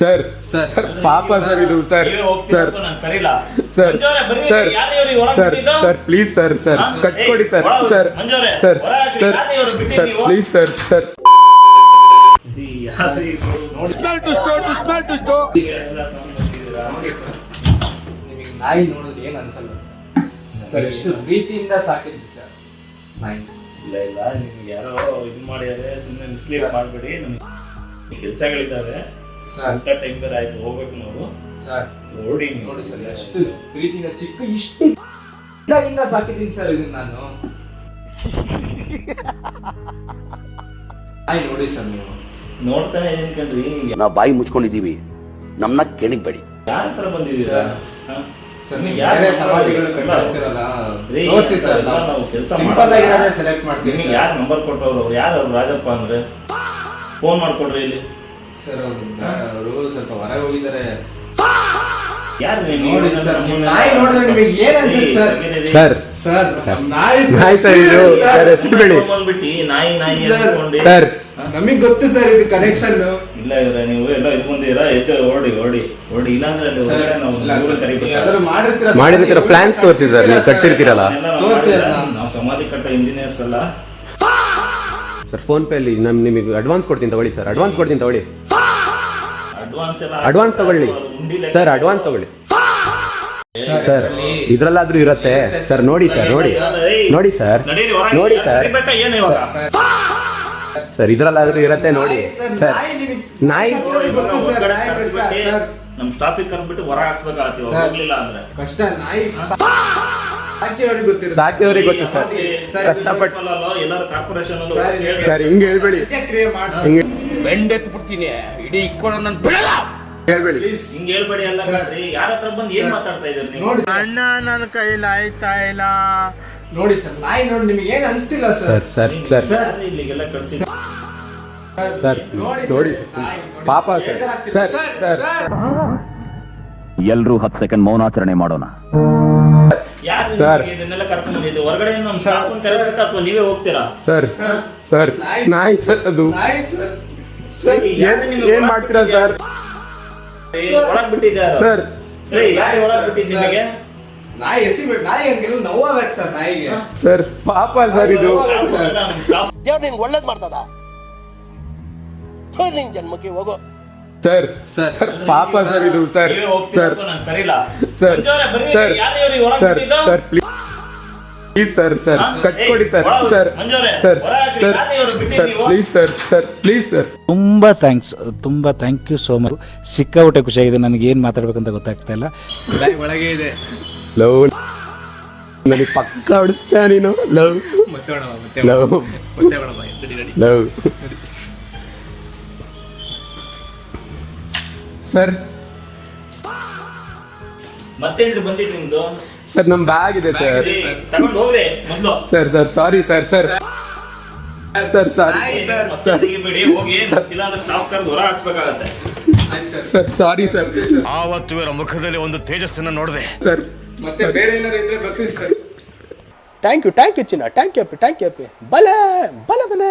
Sir sir sir ಪಾಪ sir ಇದು sir sir sir sir sir sir please sir sir ಕಟ್ಕೊಡಿ sir sir sir sir sir please sir sir ನಾಯಿ ನೋಡಿದ್ರೆ ಏನ್ ಅನ್ಸಲ್ಲ ಸರ್ ಎಷ್ಟು ಪ್ರೀತಿಯಿಂದ ಸಾಕಿದ್ವಿ ಸರ್ ನಾಯಿ. ಇಲ್ಲ ನಿಮ್ಗೆ ಯಾರೋ ಇದು ಮಾಡಿದ್ರೆ ಸುಮ್ಮನೆ ಮಿಸ್ಲೀಡ್ ಮಾಡಬೇಡಿ. ನಮ್ಗೆ ಕೆಲಸಗಳಿದ್ದಾವೆ ಸರ್. ಊಟ ಟೈಮ್ ಬೇರೆ ಆಯ್ತು, ಹೋಗ್ಬೇಕು ನಾವು ಸರ್. ನೋಡಿ ನೋಡಿ ಸರ್ ಎಷ್ಟು ಪ್ರೀತಿಯಿಂದ ಇಷ್ಟು ಇದಾಗಿಂದ ಸಾಕಿದ್ದೀನಿ ಸರ್ ಇದನ್ನ ನಾನು. ನಾಯಿ ನೋಡಿ ಸರ್ ನೀವು ನೋಡ್ತಾನೆ ಇದೀನಿ ಕಣ್ರಿ. ನಾವು ಬಾಯಿ ಮುಚ್ಕೊಂಡಿದೀವಿ, ನಮ್ಮನ್ನ ಕೆಣಕ್ಬೇಡಿ. ಯಾರ ಹತ್ರ ಬಂದಿದ್ದೀರಾ ಸರ್? ನೀವು ಯಾರೇ ಸಮಾಧಿಗಳು ಕಟ್ಟಿರ್ತೀರಲ್ಲ ತೋರಿಸಿ ಸರ್, ನಾವು ಕೆಲಸ ಸಿಂಪಲ್ ಆಗಿರೋದೇ ಸೆಲೆಕ್ಟ್ ಮಾಡ್ತೀವಿ ಸರ್. ಯಾರು ನಂಬರ್ ಕೊಟ್ಟವ್ರು? ಅವ್ರು ಯಾರು? ಅವ್ರು ರಾಜಪ್ಪ ಅಂದ್ರೆ ಫೋನ್ ಮಾಡ್ಕೊಡ್ರಿ ಇಲ್ಲಿ. ಸರ್ ಅವರು ಸ್ವಲ್ಪ ಹೊರಗೆ ಹೋಗಿದ್ದಾರೆ. ಯಾರು ನೋಡಿ ಸರ್, ನೀವು ನಾಯಿ ನೋಡಿದ್ರೆ ನಿಮಗೆ ಏನ್ ಅನ್ಸುತ್ತೆ ಸರ್? ಸರ್ ಸರ್ ನಾಯಿ ಸರ್ ಇದು ಸರ್ ಹೆಸರುಬೇಡಿ ಬಂದ್ಬಿಟ್ಟು ನಾಯಿ ನಾಯಿ ಸರ್. ನಮಗ್ ಗೊತ್ತು ಸರ್ ಇದು ಕನೆಕ್ಷನ್. ಇಲ್ಲ ಇವ್ರೆ ನೀವು ಎಲ್ಲ ಇದು ಬಂದಿರಾ, ಎದ್ದು ಓಡಿ ಓಡಿ ಓಡಿ. ಇಲ್ಲಾಂದ್ರೆ ಅಲ್ಲಿ ಹೊರಗಡೆ ನಾವು ಕರಿಬೇಕು. ಮಾಡಿರ್ತೀರ ಪ್ಲಾನ್ಸ್ ತೋರಿಸಿ ಸರ್, ನೀವು ಕಟ್ಸಿರ್ತೀರಲ್ಲ ತೋರಿಸಿ. ನಾವು ಸಮಾಧಿ ಕಟ್ಟೋ ಇಂಜಿನಿಯರ್ಸ್ ಅಲ್ಲ ಸರ್. ಫೋನ್ ಪೇ ಅಲ್ಲಿ ನಿಮಗೆ ಅಡ್ವಾನ್ಸ್ ಕೊಡ್ತೀನಿ ತಗೊಳ್ಳಿ ಸರ್, ಅಡ್ವಾನ್ಸ್ ಕೊಡ್ತೀನಿ ತಗೊಳ್ಳಿ. ಅಡ್ವಾನ್ಸ್ ತಗೊಳ್ಳಿ ಸರ್, ಅಡ್ವಾನ್ಸ್ ತಗೊಳ್ಳಿ ಸರ್. ಇದ್ರಲ್ಲಾದ್ರೂ ಇರುತ್ತೆ ಸರ್. ನೋಡಿ ಸರ್, ನೋಡಿ ನೋಡಿ ಸರ್, ನೋಡಿ ಸರ್ ಸರ್, ಇದ್ರಲ್ಲಾದ್ರೂ ಇರುತ್ತೆ ನೋಡಿ ಸರ್. ನಾಯಿ ನಮ್ ಟ್ರಾಫಿಕ್ ಕರ್ಬಿಟ್ಟು ಹೊರ ಹಾಕ್ಸ್ಬೇಕಾಗತ್ತೆ ಹೋಗ್ಲಿಲ್ಲ ಅಂದ್ರೆ ಕಷ್ಟ. ನಾಯಿ ಸಾಕಿದವ್ರಿಗೆ ಗೊತ್ತು ಸರ್. ಕಷ್ಟಪಟ್ಟು ಎಲ್ಲರೂ ಕಾರ್ಪೊರೇಷನ್ ಸರ್ ಹಿಂಗೆ ಹೇಳ್ಬೇಡಿ, ಹಿಂಗೆ ಬೆಂಡೆತ್ತು ಬಿಡ್ತೀನಿ, ಇಡೀ ಇಕ್ಕೊಂಡು ನನ್ನ ಬಿಡಲ್ಲ ಹೇಳ್ಬೇಡಿ. ಹಿಂಗ್ ಹೇಳ್ಬೇಡಿ. ಎಲ್ಲ ಕಣ್ರಿ, ಯಾರ ಹತ್ರ ಬಂದು ಏನ್ ಮಾತಾಡ್ತಾ ಇದಾರೆ ನೀವು? ನೋಡಿ ಅಣ್ಣ ನನ್ನ ಕೈಲಿ ಆಯ್ತಾ ಇಲ್ಲ. ನೋಡಿ ಸರ್, ನಾಯಿ ನೋಡಿ ನಿಮಗೆ ಏನ್ ಅನ್ಸ್ತಿಲ್ಲ ಸರ್? ಸರ್ ಸರ್ ಸರ್ ಇಲ್ಲಿಗೆಲ್ಲ ಕಳ್ಸಿ ಸರ್ ನೋಡಿ ಪಾಪ ಸರ್. ಸರ್ ಸರ್ ಎಲ್ರೂ 10 ಸೆಕೆಂಡ್ ಮೌನಾಚರಣೆ ಮಾಡೋಣ. ಯಾರು ಸರ್. ಇದನ್ನೆಲ್ಲ ಕರ್ಕೊಂಡು ಬಂದಿದ್ದು? ಹೊರಗಡೆ ನಮ್ಮ ಸ್ಟಾಫ್ ಕರೆಯಬೇಕಾ ಅಥವಾ ನೀವೇ ಹೋಗ್ತೀರಾ? ಸರ್ ಸರ್ ನಾಯಿ ಸರ್ ಅದು. ನಾಯಿ ಸರ್. ಏನ್ ಮಾಡ್ತೀರಾ ಸರ್? ಒಳಗ್ ಬಿಟ್ಟಿದ್ದಾರೆ ಸರ್. ಯಾರು ಒಳಗ್ ಬಿಟ್ಟಿದ್ದು ನಿಮಗೆ? ನಾಯಿ ಎಸಿಬಿಟ್ಟು ನಾಯಿ ಹಂಗೆಲ್ಲ ನೋವಾಗತ್ತೆ ಸರ್ ನಾಯಿಗೆ. ಸರ್ ಪಾಪ ಸರ್ ಇದು. ದೇವ್ರು ನಿನ್ಗೆ ಒಳ್ಳೇದ್ ಮಾಡ್ತದ, ನಿನ್ ಜನ್ಮಕ್ಕೆ ಹೋಗೋ. ಸರ್ ಸರ್ ಪಾಪ ಸರ್ ಇದು ಸರ್ ಸರ್ ನಾನು ಕರೀಲ sir sir sir sir please sir sir ಕಟ್ಕೊಡಿ sir sir sir sir sir please sir sir please sir. ತುಂಬಾ ಥ್ಯಾಂಕ್ ಯು ಸೋ ಮಚ್. ಸಿಕ್ಕಾಪಟ್ಟೆ ಖುಷಿಯಾಗಿದೆ. ನನಗೆ ಏನು ಮಾತಾಡ್ಬೇಕಂತ ಗೊತ್ತಾಗ್ತಾ ಇಲ್ಲ. ಒಳಗೆ ಇದೆ ಲವ್ ನನಗೆ ಪಕ್ಕ ಹೊಡಿಸ್ತಾ ನೀನು. Love love love sir. ಮತ್ತೇನ್ರಿ ಬಂದಿದ್ದು ನಿಮ್ದು? ಸರ್ ನಮ್ ಬ್ಯಾಗ್ ಇದೆ ಸರ್. ತಗೊಂಡು ಹೋಗ್ರಿ ಮೊದ್ಲು. Sir sir sorry sir sir sir sorry ಮತ್ತೆ ತೆಗಿಬೇಡಿ, ಹೋಗಿ. ಇಲ್ಲಾಂದ್ರೆ ಸ್ಟಾಫ್ ಕರ್ದು ಹೊರ ಹಾಕ್ಸ್ಬೇಕಾಗತ್ತೆ. Sir sorry sir. ಆವತ್ತು ಇವರ ಮುಖದಲ್ಲಿ ಒಂದು ತೇಜಸ್ಸನ್ನು ನೋಡಿದೆ ಸರ್ ಮತ್ತೆ ಬೇರೆ ಏನಾದ್ರು ಇದ್ರೆ ಬರ್ತೀನಿ ಸರ್. ಥ್ಯಾಂಕ್ ಯು ಚಿನ್ನ. ಥ್ಯಾಂಕ್ ಯು ಬಲ ಬಲ ಬಲ